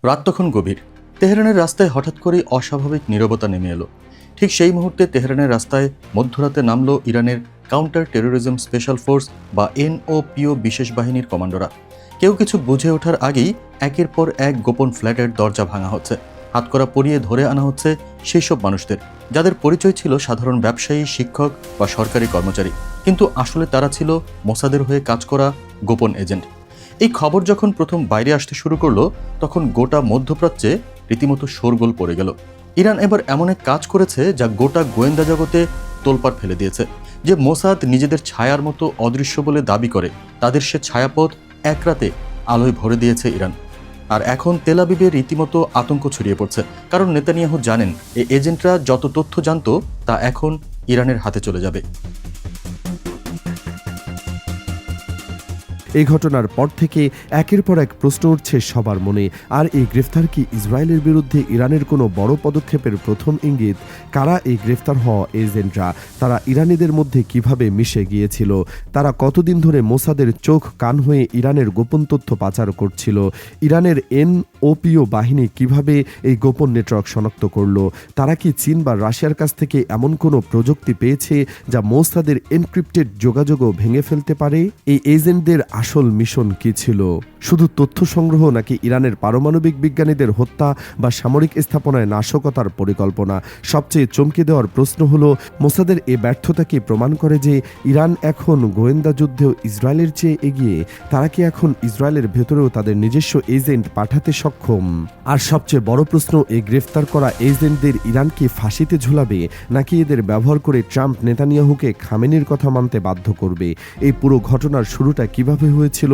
রাত তখন গভীর। তেহরানের রাস্তায় হঠাৎ করেই অস্বাভাবিক নীরবতা নেমে এলো। ঠিক সেই মুহূর্তে তেহরানের রাস্তায় মধ্যরাতে নামলো ইরানের কাউন্টার টেরোরিজম স্পেশাল ফোর্স বা NOPO বিশেষ বাহিনীর কমান্ডোরা। কেউ কিছু বুঝে ওঠার আগেই একের পর এক গোপন ফ্ল্যাটের দরজা ভাঙা হচ্ছে, হাতকড়া পরিয়ে ধরে আনা হচ্ছে সেই সব মানুষদের যাদের পরিচয় ছিল সাধারণ ব্যবসায়ী, শিক্ষক বা সরকারি কর্মচারী, কিন্তু আসলে তারা ছিল মোসাদের হয়ে কাজ করা গোপন এজেন্ট। এই খবর যখন প্রথম বাইরে আসতে শুরু করলো, তখন গোটা মধ্যপ্রাচ্যে রীতিমতো শোরগোল পড়ে গেল। ইরান এবার এমন এক কাজ করেছে যা গোটা গোয়েন্দা জগতে তোলপাড় ফেলে দিয়েছে। যে মোসাদ নিজেদের ছায়ার মতো অদৃশ্য বলে দাবি করে, তাদের সে ছায়াপথ এক রাতে আলোয় ভরে দিয়েছে ইরান। আর এখন তেল আবিবে রীতিমতো আতঙ্ক ছড়িয়ে পড়ছে, কারণ নেতানিয়াহু জানেন এই এজেন্টরা যত তথ্য জানতো তা এখন ইরানের হাতে চলে যাবে। এই ঘটনার পর থেকে একের পর এক প্রশ্ন উঠছে সবার মনে। আর এই গ্রেফতার কি ইসরায়েলের বিরুদ্ধে ইরানের কোনো বড় পদক্ষেপের প্রথম ইঙ্গিত? কারা এই গ্রেফতার হওয়া এজেন্টরা? তারা ইরানিদের মধ্যে কিভাবে মিশে গিয়েছিল? তারা কতদিন ধরে মোসাদের চোখ কান হয়ে ইরানের গোপন তথ্য পাচার করছিল? ইরানের NOPO বাহিনী কিভাবে এই গোপন নেটওয়ার্ক শনাক্ত করল? তারা কি চীন বা রাশিয়ার কাছ থেকে এমন কোনো প্রযুক্তি পেয়েছে যা মোসাদের এনক্রিপ্টেড যোগাযোগও ভেঙে ফেলতে পারে? এই এজেন্টদের আসল মিশন কি ছিল? শুধু তথ্য সংগ্রহ, নাকি ইরানের পারমাণবিক বিজ্ঞানীদের হত্যা বা সামরিক স্থাপনায় নাশকতার পরিকল্পনা? সবচেয়ে চমকে দেওয়ার প্রশ্ন হলো, মোসাদের এ ব্যর্থতা কি প্রমাণ করে যে ইরান এখন গোয়েন্দা যুদ্ধেও ইসরায়েলের চেয়ে এগিয়ে? তারা কি এখন ইসরায়েলের ভেতরেও তাদের নিজস্ব এজেন্ট পাঠাতে সক্ষম? আর সবচেয়ে বড় প্রশ্ন, এই গ্রেফতার করা এজেন্টদের ইরান কি ফাঁসিতে ঝুলাবে, নাকি এদের ব্যবহার করে ট্রাম্প নেতানিয়াহুকে খামেনির কথা মানতে বাধ্য করবে? এই পুরো ঘটনার শুরুটা কিভাবে হয়েছিল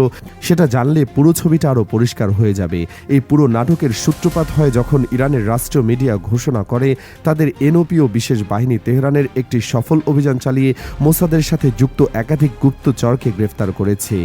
সেটা জানলে পুরো ছবিটা আরও পরিষ্কার হয়ে যাবে। এই পুরো নাটকের সূত্রপাত হয় যখন ইরানের রাষ্ট্রীয় মিডিয়া ঘোষণা করে তাদের NOPO বিশেষ বাহিনী তেহরানের একটি সফল অভিযান চালিয়ে মোসাদের সাথে যুক্ত একাধিক গুপ্তচরকে গ্রেফতার করেছে।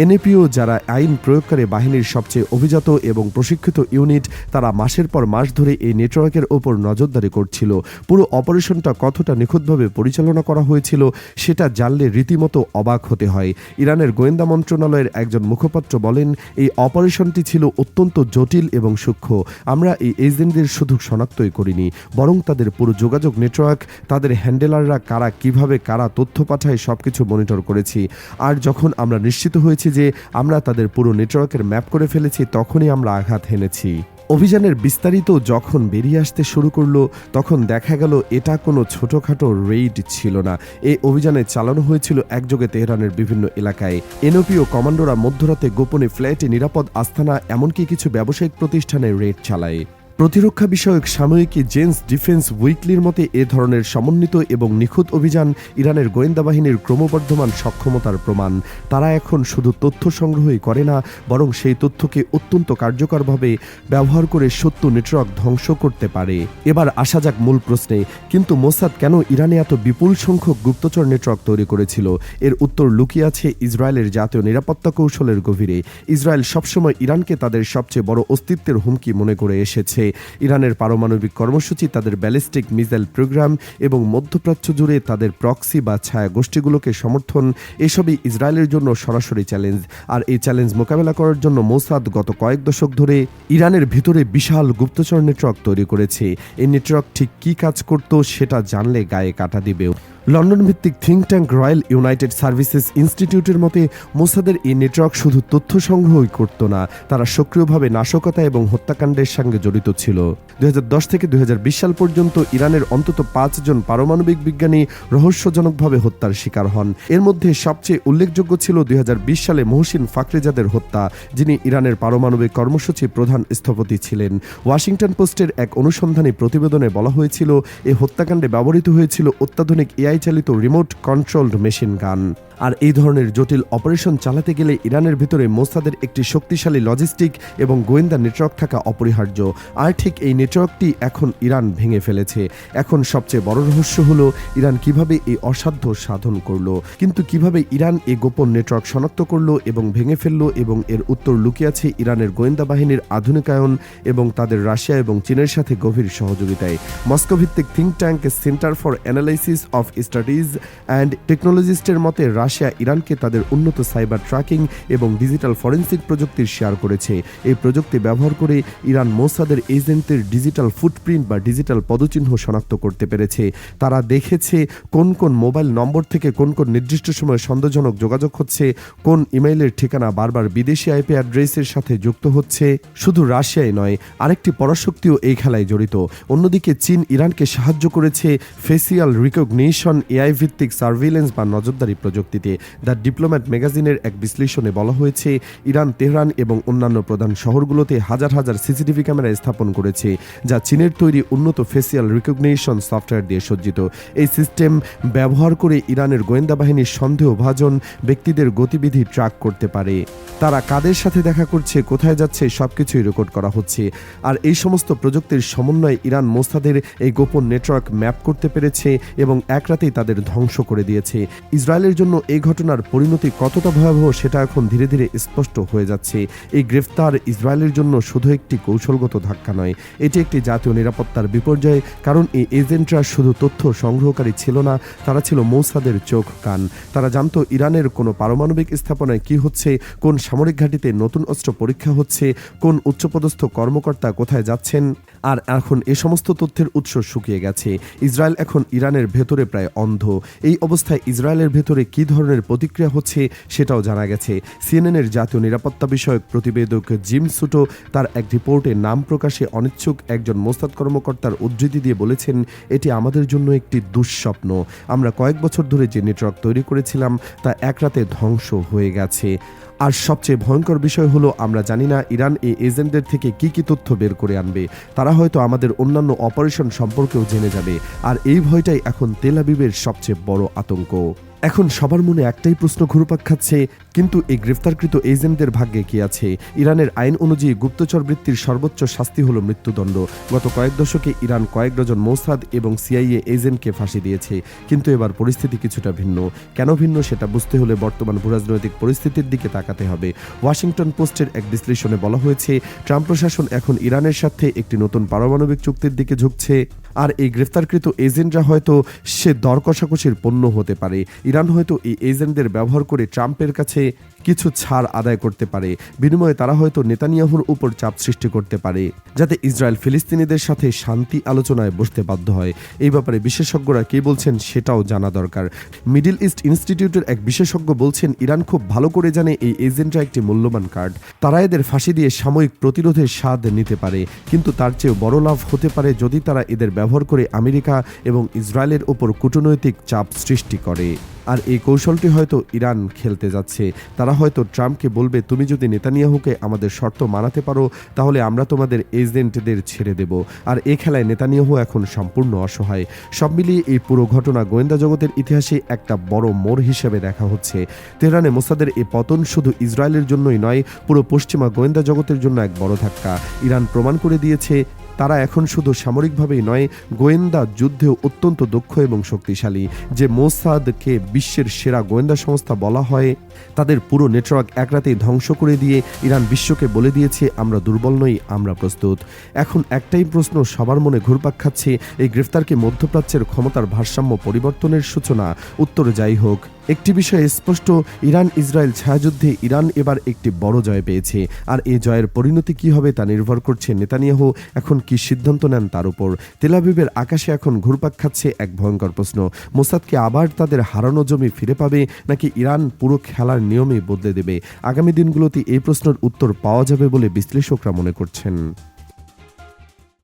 NOPO যারা আইন প্রয়োগকারী বাহিনীর সবচেয়ে অভিজাত এবং প্রশিক্ষিত ইউনিট, তারা মাসের পর মাস ধরে এই নেটওয়ার্কের ওপর নজরদারি করছিল। পুরো অপারেশনটা কতটা নিখুঁতভাবে পরিচালনা করা হয়েছিল সেটা জানলে রীতিমতো অবাক হতে হয়। ইরানের গোয়েন্দা মন্ত্রণালয়ের একজন মুখপাত্র বলেন, এই অপারেশনটি ছিল অত্যন্ত জটিল এবং সূক্ষ্ম। আমরা এই এজেন্টদের শুধু শনাক্তই করিনি, বরং তাদের পুরো যোগাযোগ নেটওয়ার্ক, তাদের হ্যান্ডেলাররা কারা, কিভাবে কারা তথ্য পাঠায় সবকিছু মনিটর করেছি। আর যখন আমরা নিশ্চিত হয়েছি যে আমরা তাদের পুরো নেটওয়ার্কের ম্যাপ করে ফেলেছি, তখনই আমরা আঘাত হেনেছি। অভিযানের বিস্তারিত যখন বেরিয়ে আসতে শুরু করলো, তখন দেখা গেল এটা কোনো ছোটখাটো রেইড ছিল না। এই অভিযানে চালানো হয়েছিল একযোগে তেহরানের বিভিন্ন এলাকায়। NOPO কমান্ডোরা মধ্যরাতে গোপনে ফ্ল্যাটে, নিরাপদ আস্তানা, এমনকি কিছু ব্যবসায়িক প্রতিষ্ঠানে রেড চালায়। প্রতিরক্ষা বিষয়ক সাময়িকী জেন্স ডিফেন্স উইকলির মতে এ ধরনের সমন্বিত এবং নিখুঁত অভিযান ইরানের গোয়েন্দা বাহিনীর ক্রমবর্ধমান সক্ষমতার প্রমাণ। তারা এখন শুধু তথ্য সংগ্রহই করে না, বরং সেই তথ্যকে অত্যন্ত কার্যকরভাবে ব্যবহার করে শত্রু নেটওয়ার্ক ধ্বংস করতে পারে। এবার আসা যাক মূল প্রশ্নে, কিন্তু মোসাদ কেন ইরানে এত বিপুল সংখ্যক গুপ্তচর নেটওয়ার্ক তৈরি করেছিল? এর উত্তর লুকিয়ে আছে ইসরায়েলের জাতীয় নিরাপত্তা কৌশলের গভীরে। ইসরায়েল সবসময় ইরানকে তাদের সবচেয়ে বড় অস্তিত্বের হুমকি মনে করে এসেছে। ইরানের পারমাণবিক কর্মসূচি, তাদের ব্যালিস্টিক মিসাইল প্রোগ্রাম এবং মধ্যপ্রাচ্য জুড়ে তাদের প্রক্সি বা ছায়া গোষ্ঠীগুলোকে সমর্থন, এসবই ইসরায়েলের জন্য সরাসরি চ্যালেঞ্জ। আর এই চ্যালেঞ্জ মোকাবেলা করার জন্য মোসাদ গত কয়েক দশক ধরে ইরানের ভিতরে বিশাল গুপ্তচর নেটওয়ার্ক তৈরি করেছে। এই নেটওয়ার্ক ঠিক কী কাজ করত সেটা জানলে গায়ে কাটা দিবেও। লন্ডন ভিত্তিক think tank royal United services ইনস্টিটিউটের মতে, মোসাদের এই নেটওয়ার্ক শুধু তথ্য সংগ্রহই করত না, তারা সক্রিয়ভাবে নাশকতা এবং হত্যাকাণ্ডের সঙ্গে জড়িত ছিল। 2010 থেকে 2020 সাল পর্যন্ত ইরানের অন্তত 5 জন পারমাণবিক বিজ্ঞানী রহস্যজনকভাবে হত্যার শিকার হন। এর মধ্যে সবচেয়ে উল্লেখযোগ্য ছিল 2020 সালে মহসিন ফাকরিজাদের হত্যা, যিনি ইরানের পারমাণবিক কর্মসূচি প্রধান স্থপতি ছিলেন। ওয়াশিংটন পোস্টের এক অনুসন্ধানী প্রতিবেদনে বলা হয়েছিল, এই হত্যাকাণ্ডে ব্যবহৃত হয়েছিল অত্যাধুনিক AI চালিত রিমোট কন্ট্রোলড মেশিন গান। আর এই ধরনের জটিল অপারেশন চালাতে গেলে ইরানের ভিতরে মোসাদের একটি শক্তিশালী লজিস্টিক এবং গোয়েন্দা নেটওয়ার্ক থাকা অপরিহার্য। আর ঠিক এই নেটওয়ার্কটি এখন ইরান ভেঙে ফেলেছে। এখন সবচেয়ে বড় রহস্য হলো ইরান কিভাবে এই অসাধ্য সাধন করলো। কিন্তু কিভাবে ইরান এই গোপন নেটওয়ার্ক শনাক্ত করলো এবং ভেঙে ফেললো, এবং এর উত্তর লুকিয়ে আছে ইরানের গোয়েন্দা বাহিনীর আধুনিকায়ন এবং তাদের রাশিয়া এবং চীনের সাথে গভীর সহযোগিতায়। মস্কো ভিত্তিক think tank centre for analysis of studies and টেকনোলজিস্টের মতে, রাশিয়া ইরানকে তাদের উন্নত সাইবার ট্র্যাকিং এবং ডিজিটাল ফরেনসিক প্রযুক্তির শেয়ার করেছে। এই প্রযুক্তি ব্যবহার করে ইরান মোসাদের এজেন্টের ডিজিটাল ফুটপ্রিন্ট বা ডিজিটাল পদচিহ্ন শনাক্ত করতে পেরেছে। তারা দেখেছে কোন কোন মোবাইল নম্বর থেকে কোন কোন নির্দিষ্ট সময়ে সন্দেহজনক যোগাযোগ হচ্ছে, কোন ইমেইলের ঠিকানা বারবার বিদেশি আইপি অ্যাড্রেসের সাথে যুক্ত হচ্ছে। শুধু রাশিয়াই নয়, আরেকটি পরাশক্তিও এই খেলায় জড়িত। অন্যদিকে চীন ইরানকে সাহায্য করেছে ফেসিয়াল রিকগনিশন এআই ভিত্তিক সার্ভিলেন্স বা নজরদারি প্রযুক্তিতে। দ্য ডিপ্লোম্যাট ম্যাগাজিনের এক বিশ্লেষণে বলা হয়েছে, ইরান তেহরান এবং অন্যান্য প্রধান শহরগুলোতে হাজার হাজার সিসিটিভি ক্যামেরা স্থাপন করেছে, যা চীনের তৈরি উন্নত ফেসিয়াল রিকগনিশন সফটওয়্যার দিয়ে সজ্জিত। এই সিস্টেম ব্যবহার করে ইরানের গোয়েন্দা বাহিনীর সন্দেহভাজন ব্যক্তিদের গতিবিধি ট্র্যাক করতে পারে। তারা কাদের সাথে দেখা করছে, কোথায় যাচ্ছে, সবকিছুই রেকর্ড করা হচ্ছে। আর এই সমস্ত প্রযুক্তির সমন্বয়ে ইরান মোসাদের এই গোপন নেটওয়ার্ক ম্যাপ করতে পেরেছে এবং এক রাতেই তাদের ধ্বংস করে দিয়েছে। ইসরায়েলের জন্য এই ঘটনার পরিণতি কতটা ভয়াবহ সেটা এখন ধীরে ধীরে স্পষ্ট হয়ে যাচ্ছে। এই গ্রেফতার ইসরায়েলের জন্য শুধু একটি কৌশলগত ধাক্কা নয়, এটি একটি জাতীয় নিরাপত্তার বিপর্যয়। কারণ এই এজেন্টরা শুধু তথ্য সংগ্রহকারী ছিল না, তারা ছিল মোসাদের চোখ কান। তারা জানতো ইরানের কোনো পারমাণবিক স্থাপনায় কি হচ্ছে, কোন সামরিক ঘাঁটিতে নতুন অস্ত্র পরীক্ষা হচ্ছে, কোন উচ্চপদস্থ কর্মকর্তা কোথায় যাচ্ছেন। আর এখন এ সমস্ত তথ্যের উৎস শুকিয়ে গেছে। ইসরায়েল এখন ইরানের ভেতরে প্রায় অন্ধ। এই অবস্থায় ইসরায়েলের ভেতরে কী ধরনের প্রতিক্রিয়া হচ্ছে সেটাও জানা গেছে। সিএনএনের জাতীয় নিরাপত্তা বিষয়ক প্রতিবেদক জিম সুটো তার এক রিপোর্টে নাম প্রকাশে অনিচ্ছুক একজন মোসাদ কর্মকর্তার উদ্ধৃতি দিয়ে বলেছেন, এটি আমাদের জন্য একটি দুঃস্বপ্ন। আমরা কয়েক বছর ধরে যে নেটওয়ার্ক তৈরি করেছিলাম তা এক রাতে ধ্বংস হয়ে গেছে। আর সবচেয়ে ভয়ঙ্কর বিষয় হলো, আমরা জানি না ইরান এই এজেন্টদের থেকে কি কি তথ্য বের করে আনবে। তারা হয়তো আমাদের অন্যান্য অপারেশন সম্পর্কেও জেনে যাবে। আর এই ভয়টাই এখন তেল আবিবের সবচেয়ে বড় আতঙ্ক। এখন সবার মনে একটাই প্রশ্ন ঘুরপাক খাচ্ছে, কিন্তু এই গ্রেফতারকৃত এজেন্টদের ভাগ্যে কি আছে? ইরানের আইন অনুযায়ী গুপ্তচর বৃত্তির সর্বোচ্চ শাস্তি হলো মৃত্যুদণ্ড। গত কয়েক দশকে ইরান কয়েক ডজন মোসাদ এবং সিআইএ এজেন্টকে ফাঁসি দিয়েছে, কিন্তু এবার পরিস্থিতি কিছুটা ভিন্ন। কেন ভিন্ন সেটা বুঝতে হলে বর্তমান ভূরাজনৈতিক পরিস্থিতির দিকে তাকাতে হবে। ওয়াশিংটন পোস্টের এক বিশ্লেষণে বলা হয়েছে, ট্রাম্প প্রশাসন এখন ইরানের সাথে একটি নতুন পারমাণবিক চুক্তির দিকে ঝুঁকছে। আর এই গ্রেফতারকৃত এজেন্টরা হয়তো সে দর কষাকষির পণ্য হতে পারে। ইরান হয়তো এই এজেন্টদের ব্যবহার করে ট্রাম্পের কাছে কিছু ছাড় আদায় করতে পারে। বিনিময়ে তারা হয়তো নেতানিয়াহুর উপর চাপ সৃষ্টি করতে পারে, যাতে ইসরায়েল ফিলিস্তিনিদের সাথে শান্তি আলোচনায় বসতে বাধ্য হয়। এই ব্যাপারে বিশেষজ্ঞরা কি বলছেন সেটাও জানা দরকার। মিডল ইস্ট ইনস্টিটিউটের এক বিশেষজ্ঞ বলছেন, ইরান খুব ভালো করে জানে এই এজেন্টরা একটি মূল্যবান কার্ড। তারা এদের ফাঁসি দিয়ে সাময়িক প্রতিরোধের স্বাদ নিতে পারে, কিন্তু তার চেয়েও বড় লাভ হতে পারে যদি তারা এদের ব্যবহার করে আমেরিকা এবং ইসরায়েলের ওপর কূটনৈতিক চাপ সৃষ্টি করে। আর এই কৌশলটি হয়তো ইরান খেলতে যাচ্ছে। তারা হয়তো ট্রাম্পকে বলবে, তুমি যদি নেতানিয়াহুকে আমাদের শর্ত মানাতে পারো তাহলে আমরা তোমাদের এজেন্টদের ছেড়ে দেব। আর এই খেলায় নেতানিয়াহু এখন সম্পূর্ণ অসহায়। সব মিলিয়ে এই পুরো ঘটনা গোয়েন্দা জগতের ইতিহাসে একটা বড় মোড় হিসেবে দেখা হচ্ছে। তেহরানে মোসাদের এই পতন শুধু ইসরায়েলের জন্যই নয়, পুরো পশ্চিমা গোয়েন্দা জগতের জন্য এক বড় ধাক্কা। ইরান প্রমাণ করে দিয়েছে তারা এখন শুধু সামরিকভাবেই নয়, গোয়েন্দা যুদ্ধেও অত্যন্ত দক্ষ এবং শক্তিশালী। যে মোসাদকে বিশ্বের সেরা গোয়েন্দা সংস্থা বলা হয়, তাদের পুরো নেটওয়ার্ক এক রাতেই ধ্বংস করে দিয়ে ইরান বিশ্বকে বলে দিয়েছে, আমরা দুর্বল নই, আমরা প্রস্তুত। এখন একটাই প্রশ্ন সবার মনে ঘুরপাক খাচ্ছে, এই গ্রেফতারকে মধ্যপ্রাচ্যের ক্ষমতার ভারসাম্য পরিবর্তনের সূচনা? উত্তর যাই হোক, একটি বিষয় স্পষ্ট, ইরান ইসরায়েল ছায়াযুদ্ধে ইরান এবার একটি বড় জয় পেয়েছে। আর এই জয়ের পরিণতি কি হবে তা নির্ভর করছে নেতানিয়াহু এখন কি সিদ্ধান্ত নেন তার উপর। তেল আবিবের আকাশে এখন ঘুরপাক খাচ্ছে এক ভয়ঙ্কর প্রশ্ন, মোসাদকে আবার তাদের হারানো জমি ফিরে পাবে, নাকি ইরান পুরো খেলার নিয়মে বদলে দেবে? আগামী দিনগুলোতে এই প্রশ্নের উত্তর পাওয়া যাবে বলে বিশ্লেষকরা মনে করছেন।